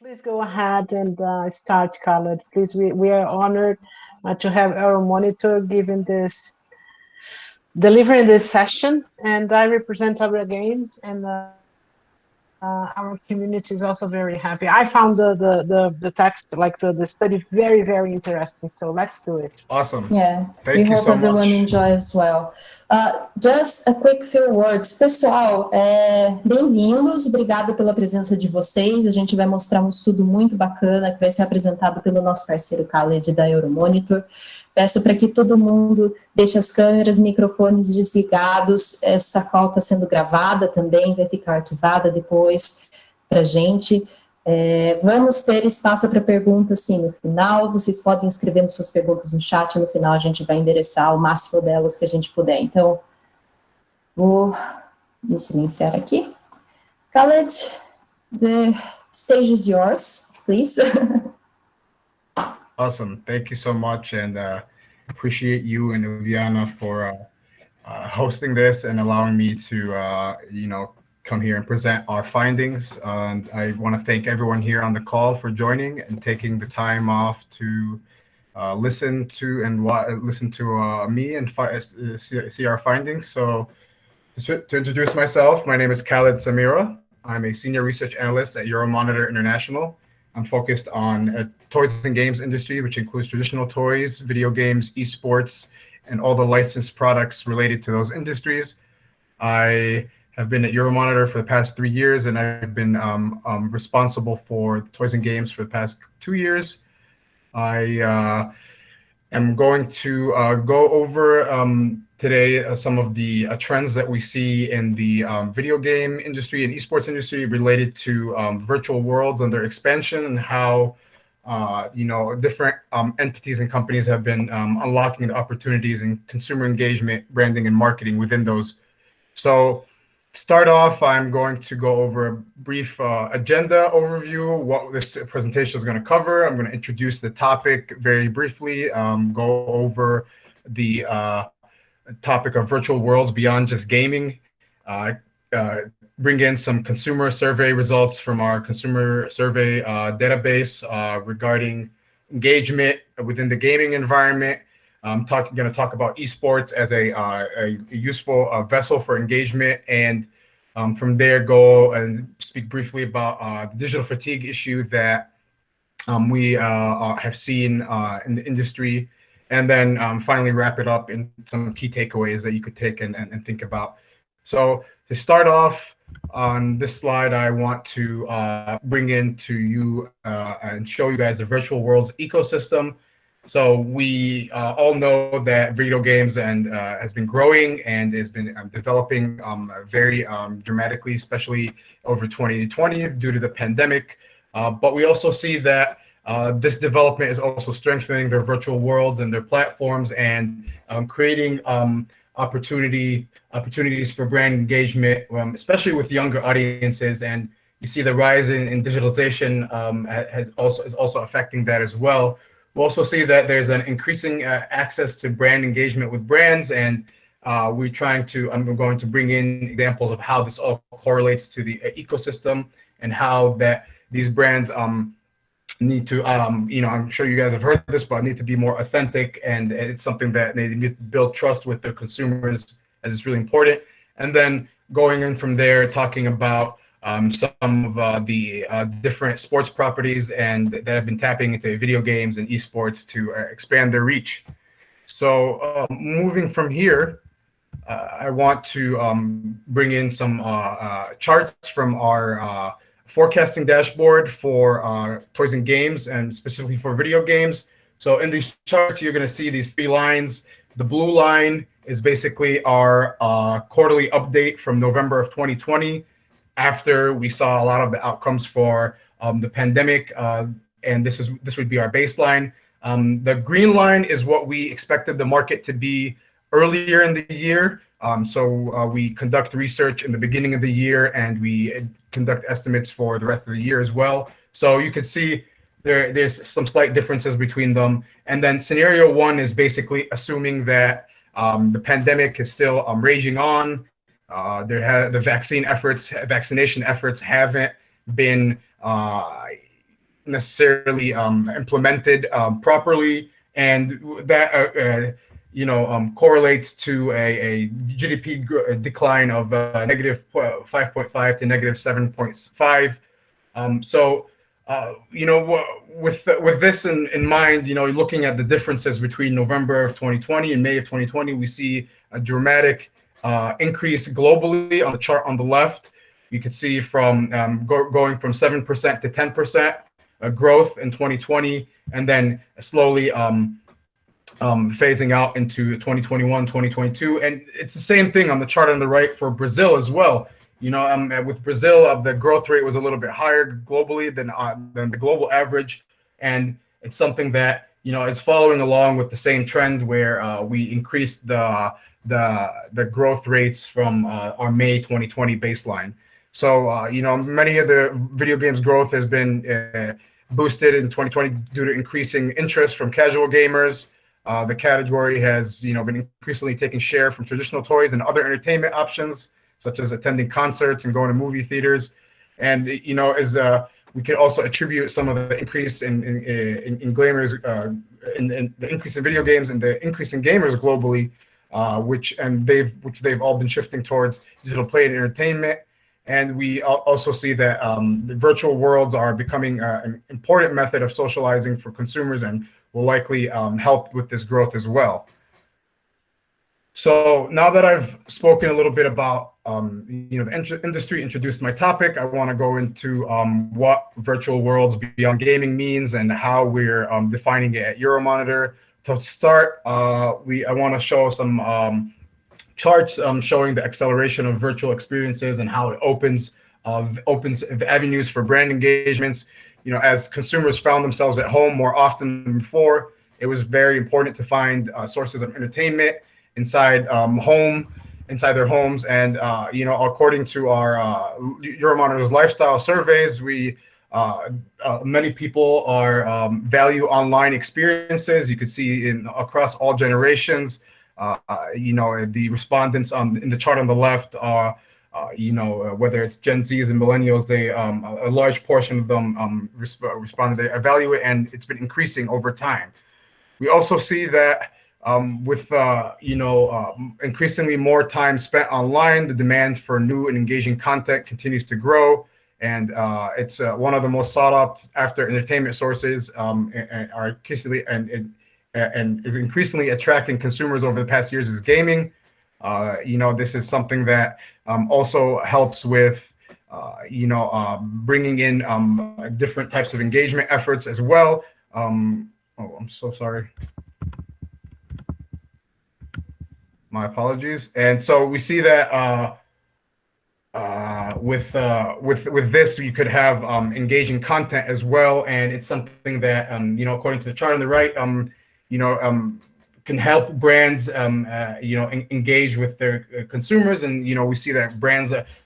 Please go ahead and start, Khaled. Please, we are honored to have Euromonitor delivering this session, and I represent our games, and our community is also very happy. I found the text, like the study, very, very interesting. So let's do it. Awesome. Yeah, we Thank you hope so everyone much. enjoys as well. Just a quick few words. Pessoal, bem-vindos, obrigado pela presença de vocês. A gente vai mostrar um estudo muito bacana que vai ser apresentado pelo nosso parceiro Khaled da Euromonitor. Peço para que todo mundo deixe as câmeras, microfones desligados. Essa call está sendo gravada também, vai ficar arquivada depois para a gente. Vamos ter espaço para perguntas, sim, no final. Vocês podem escrever suas perguntas no chat, no final a gente vai endereçar o máximo delas que a gente puder. Então, vou me silenciar aqui. Khaled, the stage is yours, please. Awesome. Thank you so much, and appreciate you and Ileana for hosting this and allowing me to, come here and present our findings. And I want to thank everyone here on the call for joining and taking the time off to listen to me and see our findings. So to introduce myself, my name is Khaled Samirah. I'm a senior research analyst at Euromonitor International. I'm focused on toys and games industry, which includes traditional toys, video games, esports, and all the licensed products related to those industries. I have been at Euromonitor for the past 3 years, and I've been responsible for the toys and games for the past 2 years. I am going to go over today some of the trends that we see in the video game industry and esports industry related to virtual worlds and their expansion, and how different entities and companies have been unlocking the opportunities in consumer engagement, branding, and marketing within those. So start off, I'm going to go over a brief agenda overview, what this presentation is going to cover. I'm going to introduce the topic very briefly, go over the topic of virtual worlds beyond just gaming, bring in some consumer survey results from our consumer survey database regarding engagement within the gaming environment. I'm going to talk about esports as a useful vessel for engagement, and from there go and speak briefly about the digital fatigue issue that we have seen in the industry, and then finally wrap it up in some key takeaways that you could take and think about. So to start off on this slide, I want to bring into you and show you guys the virtual worlds ecosystem. So we all know that video games has been growing and has been developing very dramatically, especially over 2020 due to the pandemic. But we also see that this development is also strengthening their virtual worlds and their platforms, and creating opportunities for brand engagement, especially with younger audiences. And you see the rise in digitalization is also affecting that as well. We also see that there's an increasing access to brand engagement with brands, and I'm going to bring in examples of how this all correlates to the ecosystem, and how that these brands need to, I'm sure you guys have heard this, but need to be more authentic, and it's something that they need to build trust with their consumers, as it's really important. And then going in from there, talking about some of the different sports properties and that have been tapping into video games and esports to expand their reach. So moving from here, I want to bring in some charts from our forecasting dashboard for toys and games, and specifically for video games. So in these charts, you're going to see these 3 lines. The blue line is basically our quarterly update from November of 2020, after we saw a lot of the outcomes for the pandemic, and this would be our baseline. The green line is what we expected the market to be earlier in the year. So we conduct research in the beginning of the year, and we conduct estimates for the rest of the year as well. So you can see there's some slight differences between them. And then scenario 1 is basically assuming that the pandemic is still raging on. The vaccination efforts haven't been necessarily implemented properly, and that correlates to a GDP decline of negative 5.5 to negative 7.5. With this in mind, looking at the differences between November of 2020 and May of 2020, we see a dramatic increase globally on the chart on the left. You can see from going from 7% to 10% growth in 2020, and then slowly phasing out into 2021, 2022. And it's the same thing on the chart on the right for Brazil as well. With Brazil, the growth rate was a little bit higher globally than the global average, and it's something that is following along with the same trend where we increased the growth rates from our May 2020 baseline. So many of the video games growth has been boosted in 2020 due to increasing interest from casual gamers. The category has been increasingly taking share from traditional toys and other entertainment options, such as attending concerts and going to movie theaters. And as we could also attribute some of the increase in gamers, in the increase in video games and the increase in gamers globally, which they've all been shifting towards digital play and entertainment. And we also see that the virtual worlds are becoming an important method of socializing for consumers, and will likely help with this growth as well. So now that I've spoken a little bit about the industry, introduced my topic, I want to go into what virtual worlds beyond gaming means and how we're defining it at Euromonitor. To start, I want to show some charts showing the acceleration of virtual experiences and how it opens avenues for brand engagements. As consumers found themselves at home more often than before, it was very important to find sources of entertainment inside their homes. And according to our Euromonitor's lifestyle surveys, many people value online experiences. You could see across all generations. The respondents in the chart on the left are, whether it's Gen Zs and millennials, a large portion of them responded they value it, and it's been increasing over time. We also see that with increasingly more time spent online, the demand for new and engaging content continues to grow, and it's one of the most sought after entertainment sources, and is increasingly attracting consumers over the past years is gaming. This is something that also helps with bringing in different types of engagement efforts as well. I'm so sorry. My apologies. And so we see that with this, you could have engaging content as well, and it's something that according to the chart on the right, can help brands engage with their consumers. And we see that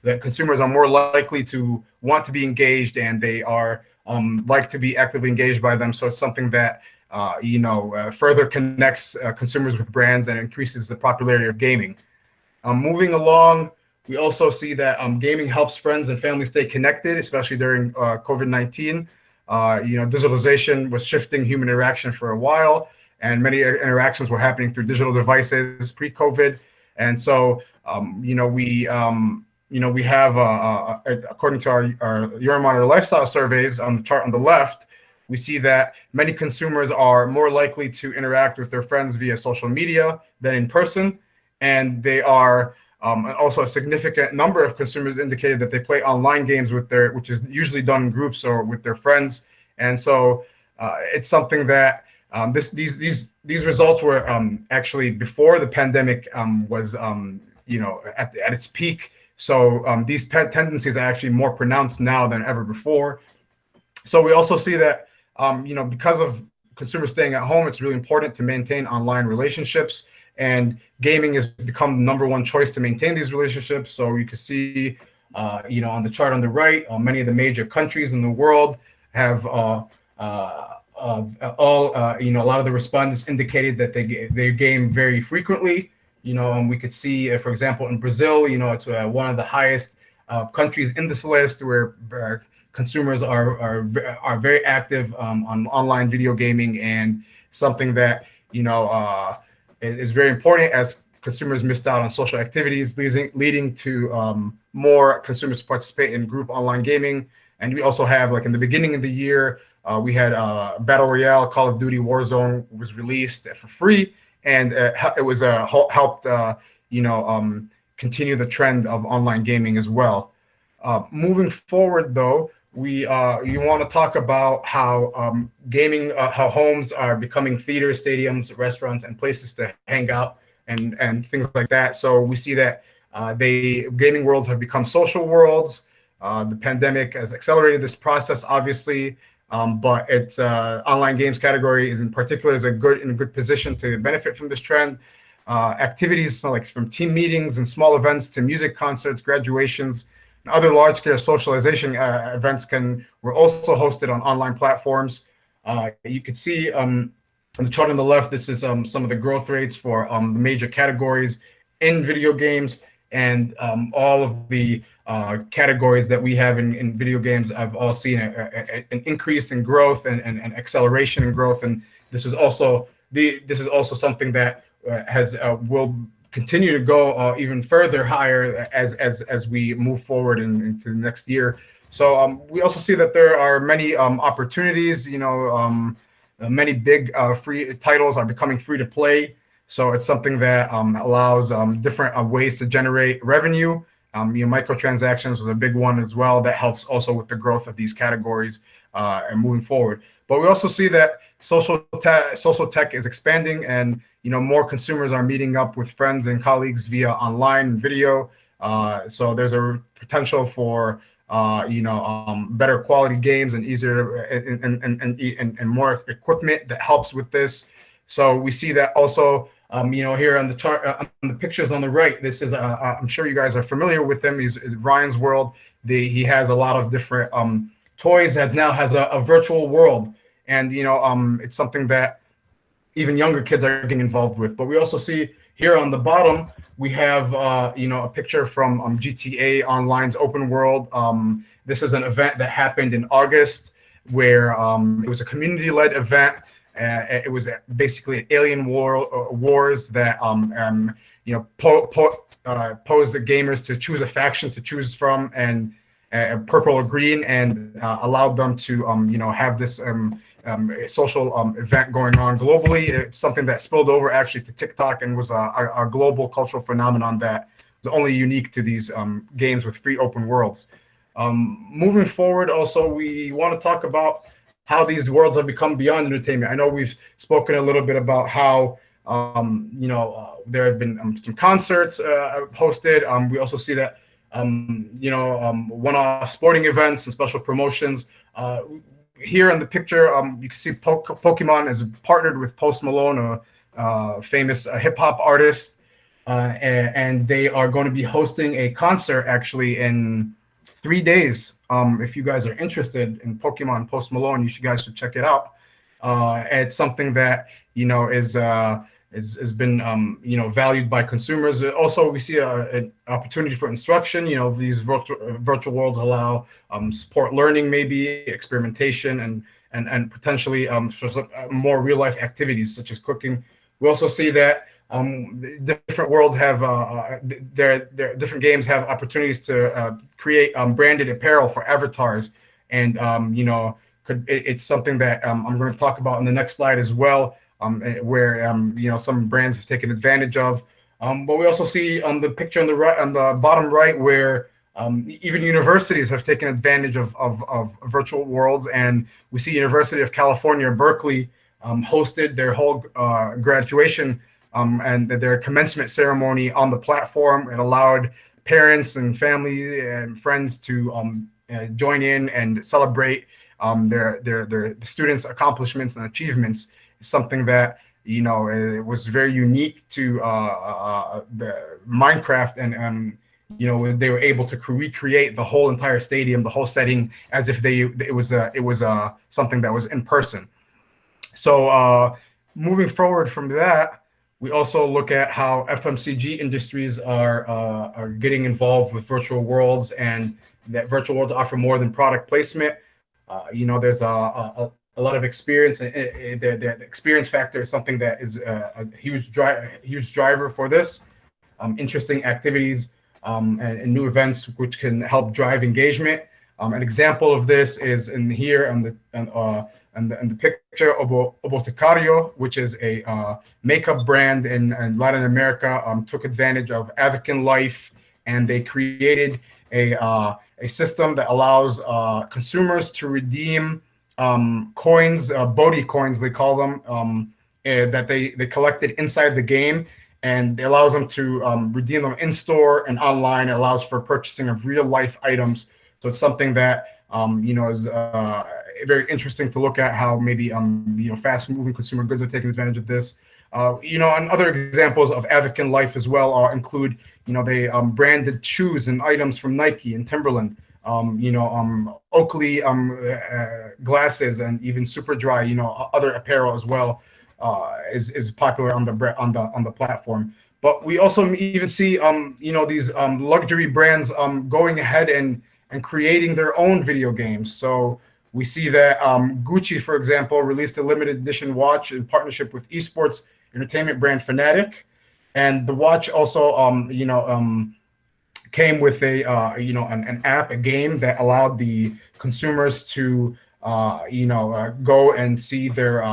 that consumers are more likely to want to be engaged, and they are like to be actively engaged by them. So it's something that further connects consumers with brands and increases the popularity of gaming. Moving along, we also see that gaming helps friends and family stay connected, especially during COVID-19. Digitalization was shifting human interaction for a while, and many interactions were happening through digital devices pre-COVID. And so, we have, according to our Euromonitor lifestyle surveys on the chart on the left, we see that many consumers are more likely to interact with their friends via social media than in person. And they are also a significant number of consumers indicated that they play online games which is usually done in groups or with their friends. And so it's something that these results were actually before the pandemic was at its peak. So these tendencies are actually more pronounced now than ever before. So we also see that because of consumers staying at home, it's really important to maintain online relationships, and gaming has become the number one choice to maintain these relationships. So you can see, on the chart on the right, many of the major countries in the world have a lot of the respondents indicated that they game very frequently. And we could see, for example, in Brazil, it's one of the highest countries in this list, where consumers are very active on online video gaming, and something that is very important as consumers missed out on social activities, leading to more consumers participate in group online gaming. And we also have, like in the beginning of the year, we had Battle Royale, Call of Duty Warzone was released for free, and it was helped continue the trend of online gaming as well. Moving forward, though, you want to talk about how gaming, how homes are becoming theaters, stadiums, restaurants, and places to hang out and things like that. So we see that gaming worlds have become social worlds. The pandemic has accelerated this process, obviously, but its online games category is in particular in a good position to benefit from this trend. Activities like from team meetings and small events to music concerts, graduations, and other large-scale socialization events were also hosted on online platforms. You can see on the chart on the left, this is some of the growth rates for the major categories in video games, and all of the categories that we have in video games have all seen an increase in growth and acceleration in growth. And this is also something that will continue to go even further higher as we move forward into the next year. So we also see that there are many opportunities. Many big free titles are becoming free to play. So it's something that allows different ways to generate revenue. Microtransactions was a big one as well that helps also with the growth of these categories and moving forward. But we also see that social tech is expanding, and more consumers are meeting up with friends and colleagues via online video. So there's a potential for better quality games and easier and more equipment that helps with this. So we see that also. Here on the chart, on the pictures on the right, this is I'm sure you guys are familiar with him. He's Ryan's World. He has a lot of different toys that now has a virtual world, and it's something that even younger kids are getting involved with. But we also see here on the bottom, we have a picture from GTA Online's open world. This is an event that happened in August, where it was a community-led event. It was basically an alien wars that posed the gamers to choose a faction to choose from, and purple or green, and allowed them to have this social event going on globally. It's something that spilled over actually to TikTok and was a global cultural phenomenon that was only unique to these games with free open worlds. Moving forward, also we want to talk about how these worlds have become beyond entertainment. I know we've spoken a little bit about how there have been some concerts hosted. We also see that one-off sporting events and special promotions. Here in the picture, you can see Pokemon is partnered with Post Malone, a famous hip hop artist, and they are going to be hosting a concert actually in 3 days. If you guys are interested in Pokemon Post Malone, you guys should check it out. It's something that has been valued by consumers. Also, we see an opportunity for instruction. These virtual worlds allow support learning, maybe experimentation, and potentially for some more real life activities such as cooking. We also see that different worlds have their different games have opportunities to create branded apparel for avatars, and it's something that I'm going to talk about in the next slide as well, where some brands have taken advantage of. But we also see on the picture on the right, on the bottom right, where even universities have taken advantage of virtual worlds, and we see University of California, Berkeley, hosted their whole graduation and their commencement ceremony on the platform. It allowed parents and family and friends to join in and celebrate their students' accomplishments and achievements. It's something that it was very unique to the Minecraft, and they were able to recreate the whole entire stadium, the whole setting, as if it was something that was in person. So moving forward from that, we also look at how FMCG industries are getting involved with virtual worlds, and that virtual worlds offer more than product placement. There's a lot of experience, and the experience factor is something that is a huge driver for this. Interesting activities and new events which can help drive engagement. An example of this is in here on the picture of Boticario, which is a makeup brand in Latin America. Took advantage of African life, and they created a system that allows consumers to redeem coins, Bodhi coins they call them, that they collected inside the game, and it allows them to redeem them in store and online. It allows for purchasing of real life items. So it's something that is very interesting to look at how maybe fast moving consumer goods are taking advantage of this. And other examples of African life as well include they branded shoes and items from Nike and Timberland. Oakley glasses, and even Superdry, other apparel as well is popular on the platform. But we also even see these luxury brands going ahead and creating their own video games. So we see that Gucci, for example, released a limited edition watch in partnership with esports entertainment brand Fnatic, and the watch also came with an app, a game that allowed the consumers to go and see their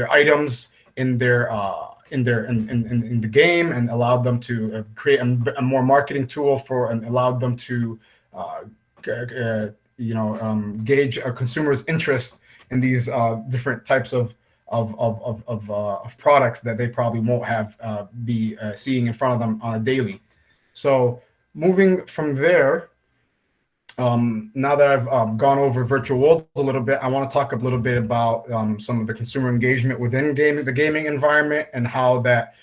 items in the game, and allowed them to create a more marketing tool and allowed them to gauge a consumer's interest in these different types of products that they probably won't have be seeing in front of them on a daily. So moving from there, now that I've gone over virtual worlds a little bit, I want to talk a little bit about some of the consumer engagement within the gaming environment, and how that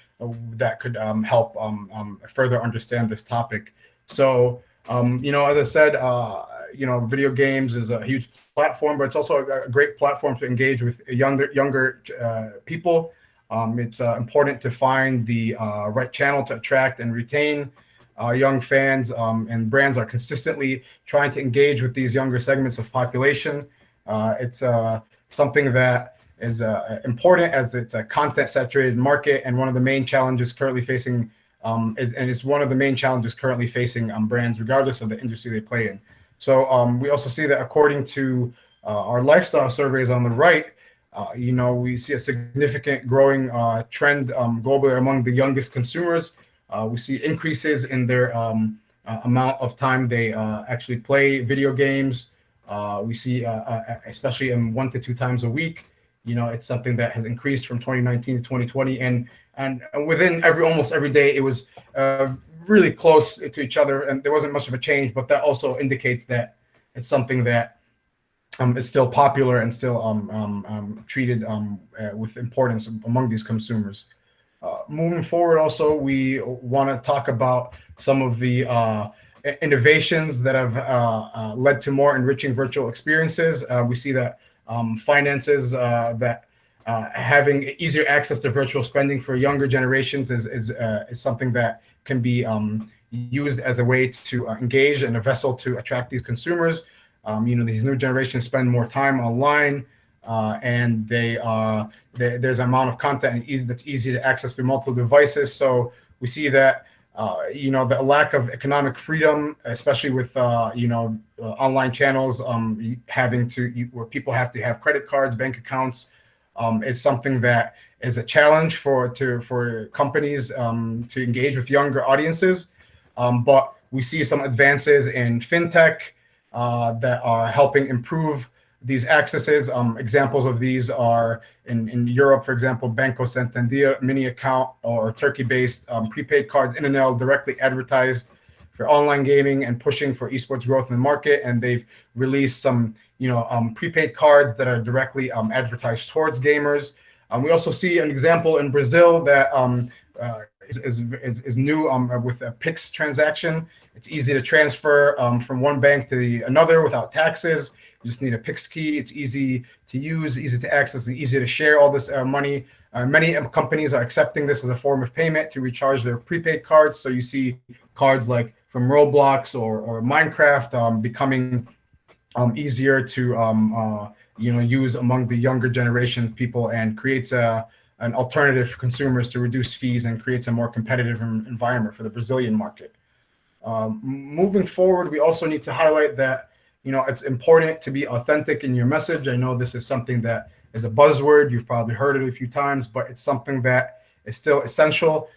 could help further understand this topic. So as I said, video games is a huge platform, but it's also a great platform to engage with younger people. It's important to find the right channel to attract and retain young fans, and brands are consistently trying to engage with these younger segments of population. It's something that is important, as it's a content-saturated market, and one of the main challenges currently facing brands, regardless of the industry they play in. So we also see that according to our lifestyle surveys on the right, we see a significant growing trend globally among the youngest consumers. We see increases in their amount of time they actually play video games. We see, especially in 1 to 2 times a week, it's something that has increased from 2019 to 2020, and within almost every day, it was really close to each other, and there wasn't much of a change. But that also indicates that it's something that is still popular and still treated with importance among these consumers. Moving forward, also, we want to talk about some of the innovations that have led to more enriching virtual experiences. We see that finances, that having easier access to virtual spending for younger generations is something that can be used as a way to engage, and a vessel to attract these consumers. These new generations spend more time online, and there's an amount of content that's easy to access through multiple devices. So we see that the lack of economic freedom, especially with online channels, where people have to have credit cards, bank accounts, is something that is a challenge for companies to engage with younger audiences. But we see some advances in fintech that are helping improve these accesses. Examples of these are in Europe, for example, Banco Santander mini account, or Turkey-based prepaid cards, Inanel, directly advertised for online gaming and pushing for esports growth in the market. And they've released some prepaid cards that are directly advertised towards gamers. We also see an example in Brazil that is new with a Pix transaction. It's easy to transfer from one bank to another without taxes. You just need a Pix key. It's easy to use, easy to access, and easy to share all this money. Many companies are accepting this as a form of payment to recharge their prepaid cards. So you see cards like from Roblox or Minecraft becoming easier to use among the younger generation people, and creates an alternative for consumers to reduce fees and creates a more competitive environment for the Brazilian market. Moving forward, we also need to highlight that it's important to be authentic in your message. I know this is something that is a buzzword. You've probably heard it a few times, but it's something that is still essential.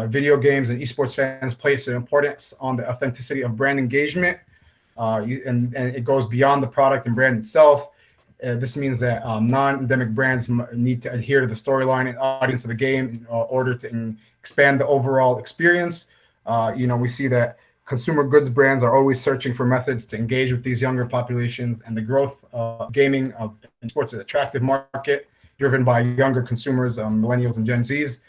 Video games and esports fans place an importance on the authenticity of brand engagement, and it goes beyond the product and brand itself. This means that non-endemic brands need to adhere to the storyline and audience of the game in order to expand the overall experience. We see that consumer goods brands are always searching for methods to engage with these younger populations, and the growth of gaming in sports is an attractive market driven by younger consumers, millennials and Gen Zs.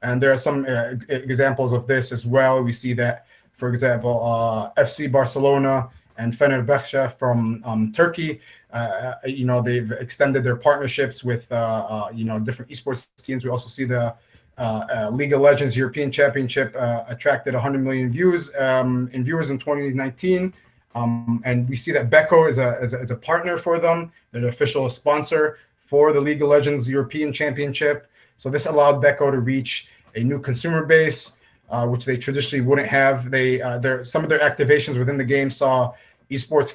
And there are some examples of this as well. We see that, for example, FC Barcelona and Fenerbahce from Turkey, they've extended their partnerships with different esports teams. We also see the League of Legends European Championship attracted 100 million viewers in 2019, and we see that Beko is a partner for them. They're an official sponsor for the League of Legends European Championship. So this allowed Beko to reach a new consumer base, which they traditionally wouldn't have. Some of their activations within the game saw esports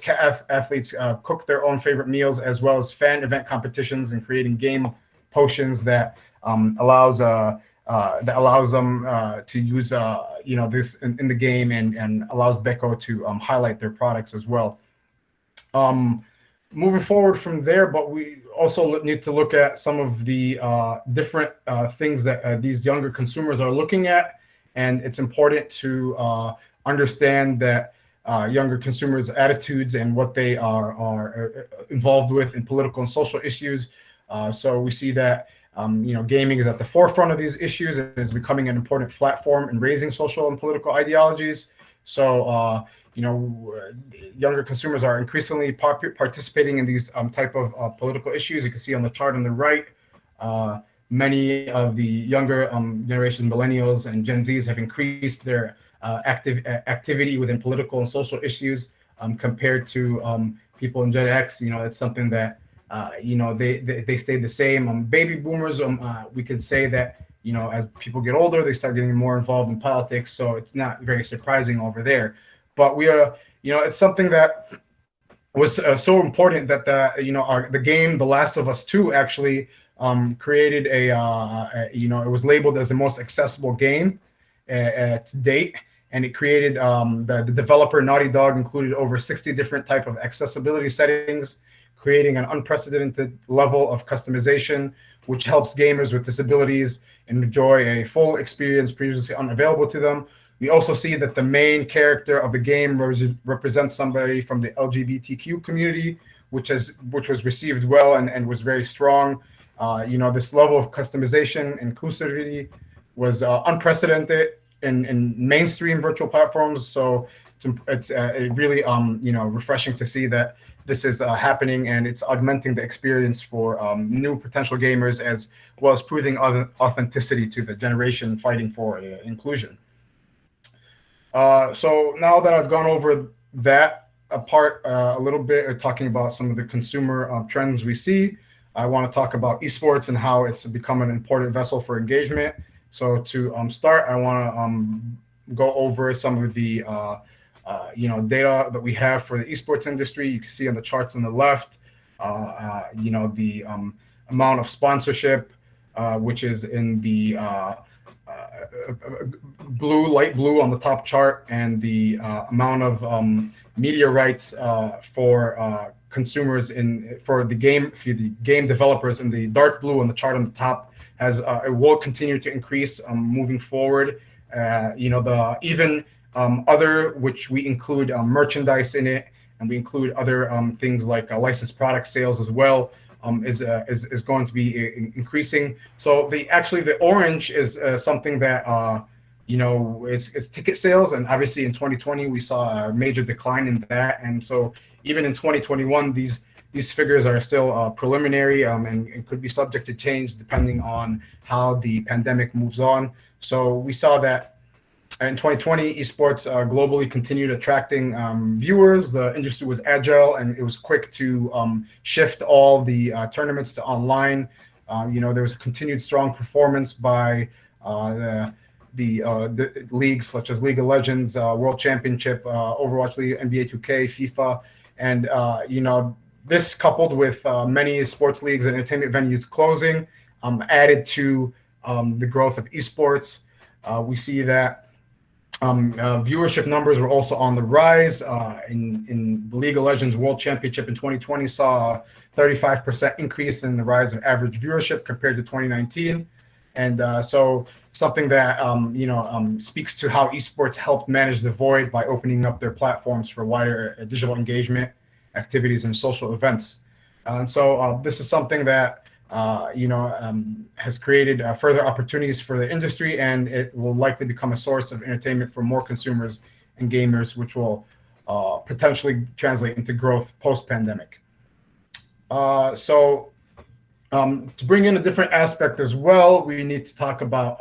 athletes cook their own favorite meals, as well as fan event competitions and creating game potions that allows them to use this in the game, and allows Beko to highlight their products as well. Moving forward from there, but we also need to look at some of the different things that these younger consumers are looking at, and it's important to understand that younger consumers' attitudes and what they are involved with in political and social issues. So we see that gaming is at the forefront of these issues and is becoming an important platform in raising social and political ideologies. So younger consumers are increasingly participating in these type of political issues. You can see on the chart on the right, many of the younger generation, millennials and Gen Zs, have increased their activity within political and social issues compared to people in Gen X. It's something that they stayed the same. Baby boomers, we could say that as people get older, they start getting more involved in politics. So it's not very surprising over there. But we are, it's something that was so important that the game The Last of Us 2 actually created it was labeled as the most accessible game to date, and it created the developer Naughty Dog included over 60 different type of accessibility settings, creating an unprecedented level of customization, which helps gamers with disabilities enjoy a full experience previously unavailable to them. We also see that the main character of the game represents somebody from the LGBTQ community, which was received well and was very strong. This level of customization and inclusivity was unprecedented in mainstream virtual platforms. So it's really refreshing to see that this is happening, and it's augmenting the experience for new potential gamers, as well as proving authenticity to the generation fighting for inclusion. So now that I've gone over that part a little bit, talking about some of the consumer trends we see, I want to talk about esports and how it's become an important vessel for engagement. So to start, I want to go over some of the data that we have for the esports industry. You can see on the charts on the left, the amount of sponsorship, which is in the light blue on the top chart, and the amount of media rights for consumers for the game developers in the dark blue on the chart on the top. It will continue to increase moving forward. Other, which we include merchandise in it, and we include other things like licensed product sales as well, is going to be increasing. So the orange is something that is ticket sales, and obviously in 2020 we saw a major decline in that, and so even in 2021 these figures are still preliminary, and could be subject to change depending on how the pandemic moves on. So we saw that in 2020, esports globally continued attracting viewers. The industry was agile and it was quick to shift all the tournaments to online. There was a continued strong performance by the leagues such as League of Legends, World Championship, Overwatch League, NBA 2K, FIFA, and this coupled with many sports leagues and entertainment venues closing added to the growth of esports. We see that viewership numbers were also on the rise. In the League of Legends World Championship in 2020 saw a 35% increase in the rise of average viewership compared to 2019. And so something that speaks to how esports helped manage the void by opening up their platforms for wider digital engagement, activities, and social events. And so this is something that has created further opportunities for the industry, and it will likely become a source of entertainment for more consumers and gamers, which will potentially translate into growth post-pandemic. To bring in a different aspect as well, we need to talk about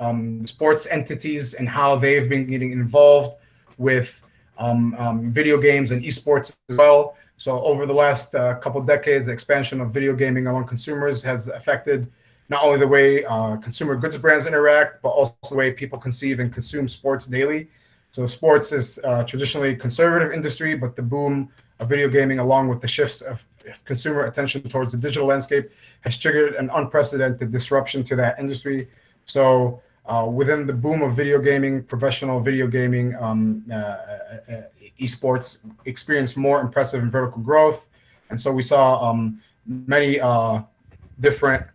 sports entities and how they've been getting involved with video games and esports as well. So over the last couple of decades, the expansion of video gaming among consumers has affected not only the way consumer goods brands interact, but also the way people conceive and consume sports daily. So sports is traditionally a conservative industry, but the boom of video gaming, along with the shifts of consumer attention towards the digital landscape, has triggered an unprecedented disruption to that industry. So within the boom of video gaming, professional video gaming, esports experienced more impressive and vertical growth. And so we saw many different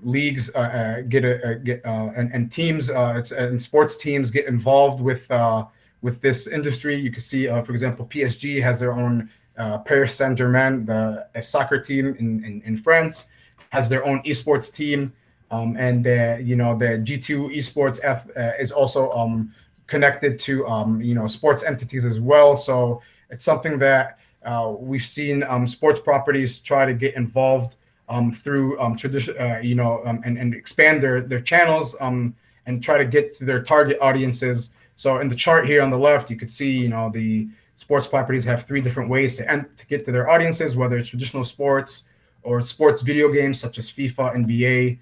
leagues and teams and sports teams get involved with this industry. You can see, for example, PSG has their own Paris Saint-Germain, a soccer team in France, has their own esports team, and the G2 esports is also connected to sports entities as well. So it's something that we've seen sports properties try to get involved through tradition, and expand their channels and try to get to their target audiences. So in the chart here on the left, you could see the sports properties have three different ways to get to their audiences, whether it's traditional sports or sports video games such as FIFA, NBA,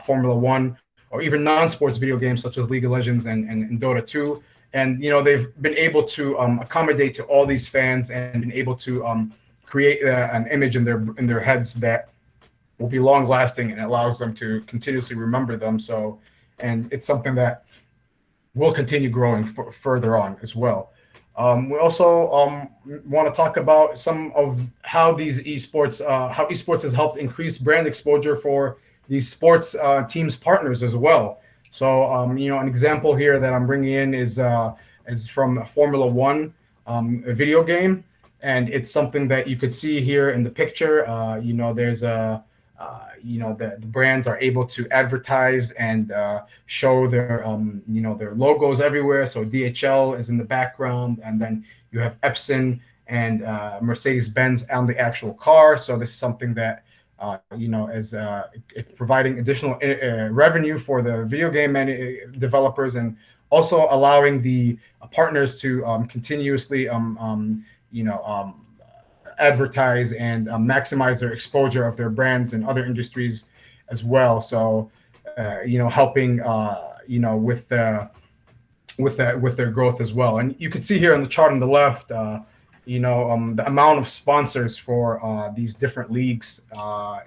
Formula One, or even non-sports video games such as League of Legends and Dota 2. And they've been able to accommodate to all these fans and been able to create an image in their heads that will be long-lasting and allows them to continuously remember them. So, and it's something that will continue growing further on as well. We also want to talk about some of how these how esports has helped increase brand exposure for these sports teams partners as well. So, an example here that I'm bringing in is from Formula One, a video game, and it's something that you could see here in the picture. There's the brands are able to advertise and show their their logos everywhere. So DHL is in the background, and then you have Epson and Mercedes-Benz on the actual car. So this is something that is providing additional revenue for the video game developers, and also allowing the partners to continuously advertise and maximize their exposure of their brands in other industries as well. So helping with their growth as well. And you can see here on the chart on the left, the amount of sponsors for these different leagues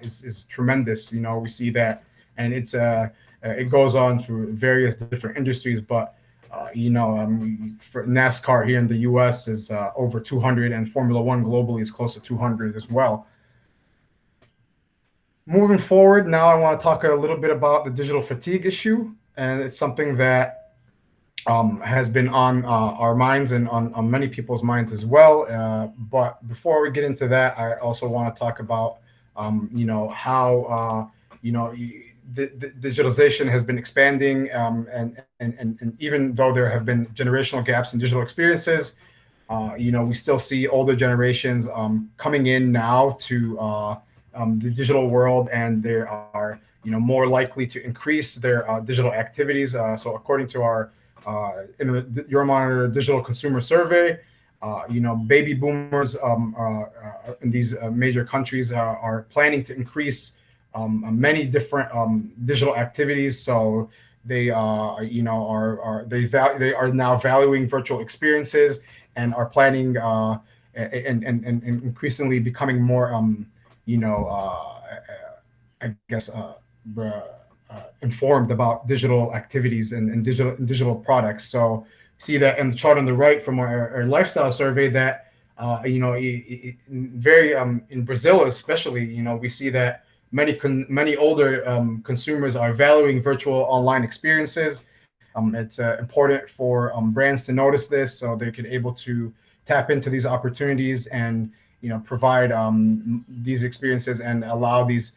is tremendous. We see that, and it goes on through various different industries. But for NASCAR here in the U.S. is over 200, and Formula One globally is close to 200 as well. Moving forward, now I want to talk a little bit about the digital fatigue issue, and it's something that has been on our minds and on many people's minds as well. But before we get into that, I also want to talk about, how, the digitalization has been expanding, and even though there have been generational gaps in digital experiences, we still see older generations coming in now to the digital world, and there are more likely to increase their digital activities. So according to our Euromonitor Digital Consumer Survey, baby boomers in these major countries are planning to increase many different digital activities. So they are now valuing virtual experiences and are planning and increasingly becoming more informed about digital activities and digital products. So see that in the chart on the right from our lifestyle survey that in Brazil especially, we see that many older consumers are valuing virtual online experiences. It's important for brands to notice this so they can able to tap into these opportunities and provide these experiences and allow these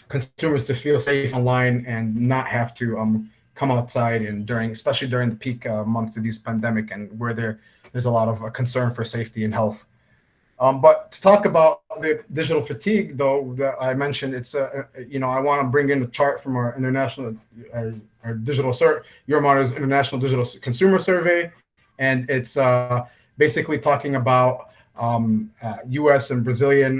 consumers to feel safe online and not have to come outside and especially during the peak months of this pandemic and where there's a lot of concern for safety and health. But to talk about the digital fatigue, though, that I mentioned, it's I want to bring in a chart from our Euromonitor's International Digital Consumer Survey, and it's basically talking about U.S. and Brazilian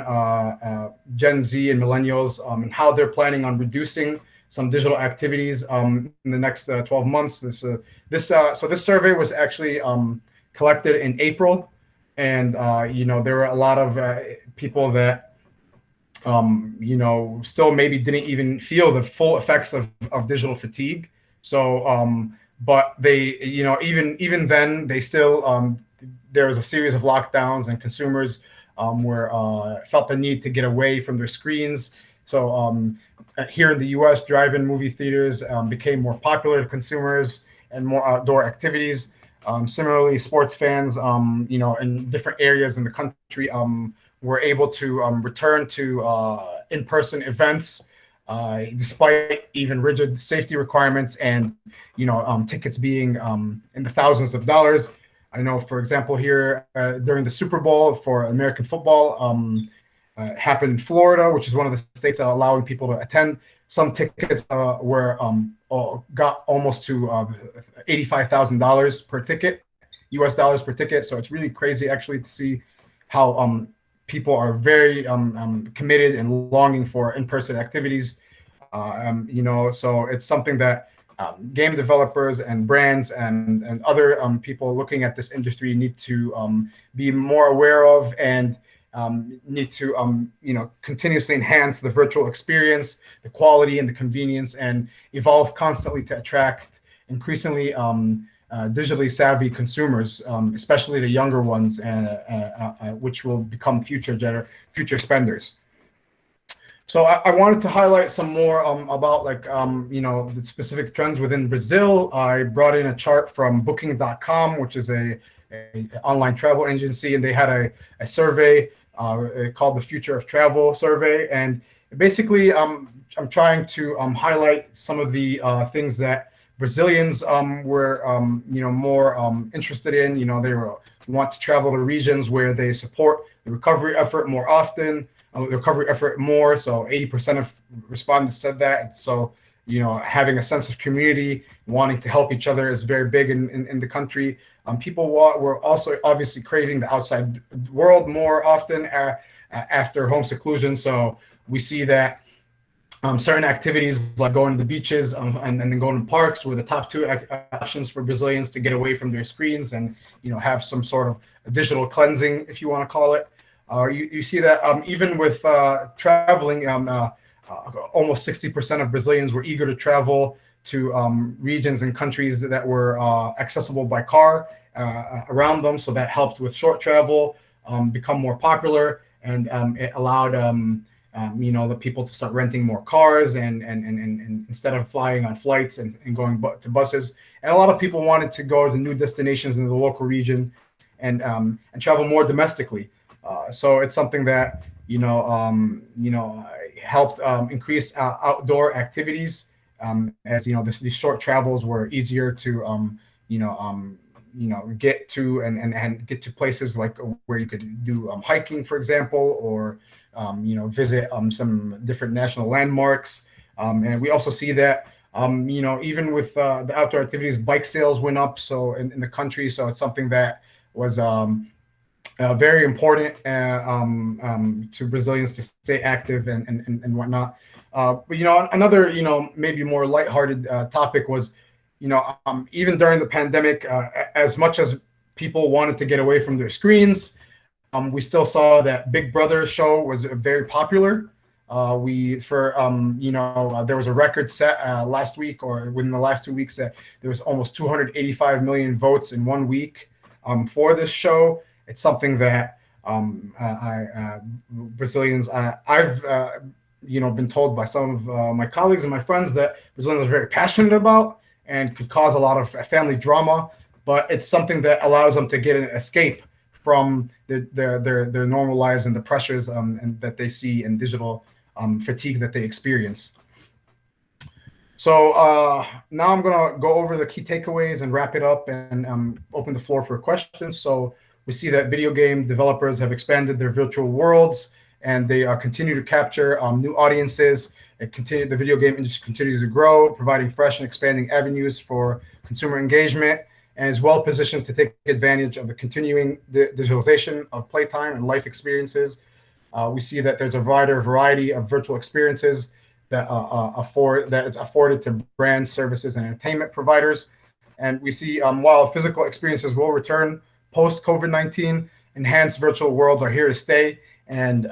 Gen Z and millennials and how they're planning on reducing some digital activities in the next 12 months. So this survey was actually collected in April, and there were a lot of people that still maybe didn't even feel the full effects of digital fatigue. So but they even then they still there was a series of lockdowns and consumers felt the need to get away from their screens. So here in the U.S., drive-in movie theaters became more popular to consumers and more outdoor activities. Similarly, sports fans, in different areas in the country were able to return to in-person events despite even rigid safety requirements and tickets being in the thousands of dollars. I know, for example, here during the Super Bowl for American football happened in Florida, which is one of the states allowing people to attend. Some tickets got almost to $85,000 per ticket, US dollars per ticket. So it's really crazy actually to see how people are very committed and longing for in-person activities. So it's something that game developers and brands and other people looking at this industry need to be more aware of and need to continuously enhance the virtual experience, the quality and the convenience, and evolve constantly to attract increasingly digitally savvy consumers, especially the younger ones, which will become future spenders. So I wanted to highlight some more about the specific trends within Brazil. I brought in a chart from Booking.com, which is a online travel agency, and they had a survey called the Future of Travel Survey. And basically, I'm trying to highlight some of the things that Brazilians were more interested in. They want to travel to regions where they support the recovery effort more often. The recovery effort more, so 80% of respondents said that. So, having a sense of community, wanting to help each other is very big in the country. People were also obviously craving the outside world more often after home seclusion. So we see that certain activities like going to the beaches and then going to parks were the top two options for Brazilians to get away from their screens and have some sort of digital cleansing, if you want to call it. You see that even with traveling, almost 60% of Brazilians were eager to travel to regions and countries that were accessible by car around them. So that helped with short travel become more popular, and it allowed the people to start renting more cars and instead of flying on flights and going to buses. And a lot of people wanted to go to new destinations in the local region and travel more domestically. So it's something that helped increase outdoor activities, as these short travels were easier to get to and get to places like where you could do hiking, for example, or visit some different national landmarks. And we also see that, even with the outdoor activities, bike sales went up so in the country. So it's something that was very important to Brazilians to stay active and whatnot. But another maybe more lighthearted topic was even during the pandemic, as much as people wanted to get away from their screens, we still saw that Big Brother show was very popular. There was a record set last week or within the last 2 weeks that there was almost 285 million votes in 1 week for this show. It's something that Brazilians, I've been told by some of my colleagues and my friends that Brazilians are very passionate about and could cause a lot of family drama, but it's something that allows them to get an escape from their normal lives and the pressures and that they see in digital fatigue that they experience. So now I'm going to go over the key takeaways and wrap it up and open the floor for questions. So we see that video game developers have expanded their virtual worlds and they continue to capture new audiences. The video game industry continues to grow, providing fresh and expanding avenues for consumer engagement, and is well positioned to take advantage of the continuing digitalization of playtime and life experiences. We see that there's a wider variety of virtual experiences that it's afforded to brands, services, and entertainment providers. And we see while physical experiences will return post COVID-19, enhanced virtual worlds are here to stay. And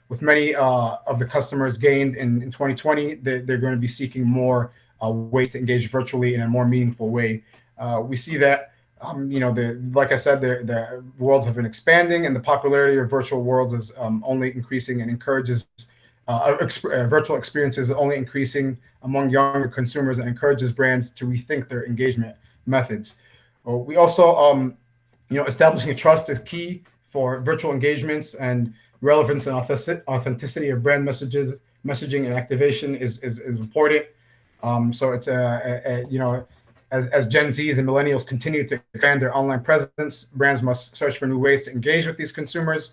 with many of the customers gained in 2020, they're going to be seeking more ways to engage virtually in a more meaningful way. We see that, like I said, the worlds have been expanding, and the popularity of virtual worlds is only increasing, and encourages virtual experiences only increasing among younger consumers, and encourages brands to rethink their engagement methods. We also, establishing trust is key for virtual engagements, and relevance and authenticity of brand messaging and activation is important. So it's as Gen Zs and millennials continue to expand their online presence, brands must search for new ways to engage with these consumers.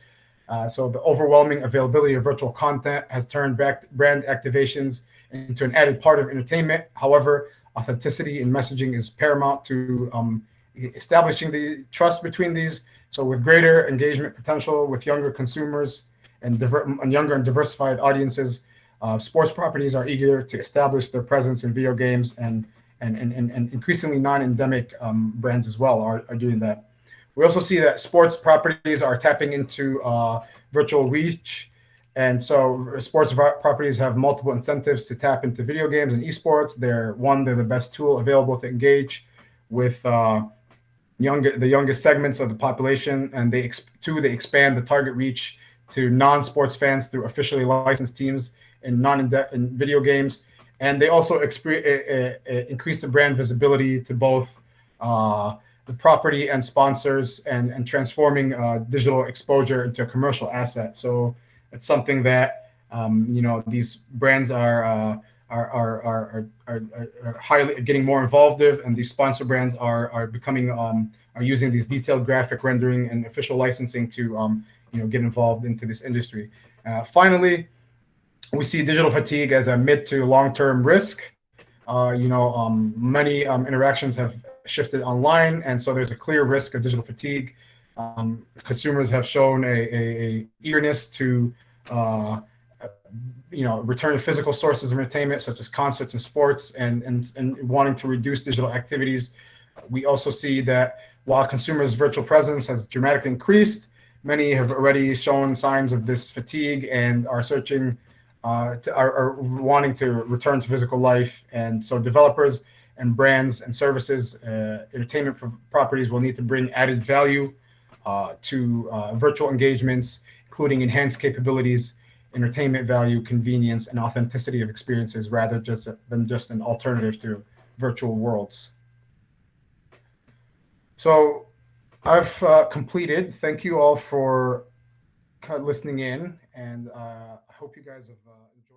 So the overwhelming availability of virtual content has turned back brand activations into an added part of entertainment. However, authenticity in messaging is paramount to establishing the trust between these. So with greater engagement potential with younger consumers and younger and diversified audiences, sports properties are eager to establish their presence in video games, and increasingly non-endemic brands as well are doing that. We also see that sports properties are tapping into virtual reach. And so sports properties have multiple incentives to tap into video games and esports. They're the best tool available to engage with the youngest segments of the population, and they expand the target reach to non-sports fans through officially licensed teams in video games. And they also increase the brand visibility to both the property and sponsors, and transforming digital exposure into a commercial asset. So it's something that these brands are highly getting more involved with, and these sponsor brands are using these detailed graphic rendering and official licensing to get involved into this industry. Finally, we see digital fatigue as a mid to long-term risk. Many interactions have shifted online, and so there's a clear risk of digital fatigue. Consumers have shown a eagerness to return to physical sources of entertainment such as concerts and sports, and wanting to reduce digital activities. We also see that while consumers' virtual presence has dramatically increased, many have already shown signs of this fatigue and are wanting to return to physical life. And so developers and brands and services, entertainment properties will need to bring added value to virtual engagements, including enhanced capabilities, entertainment value, convenience, and authenticity of experiences, rather than just an alternative to virtual worlds. So I've completed. Thank you all for listening in, and I hope you guys have enjoyed.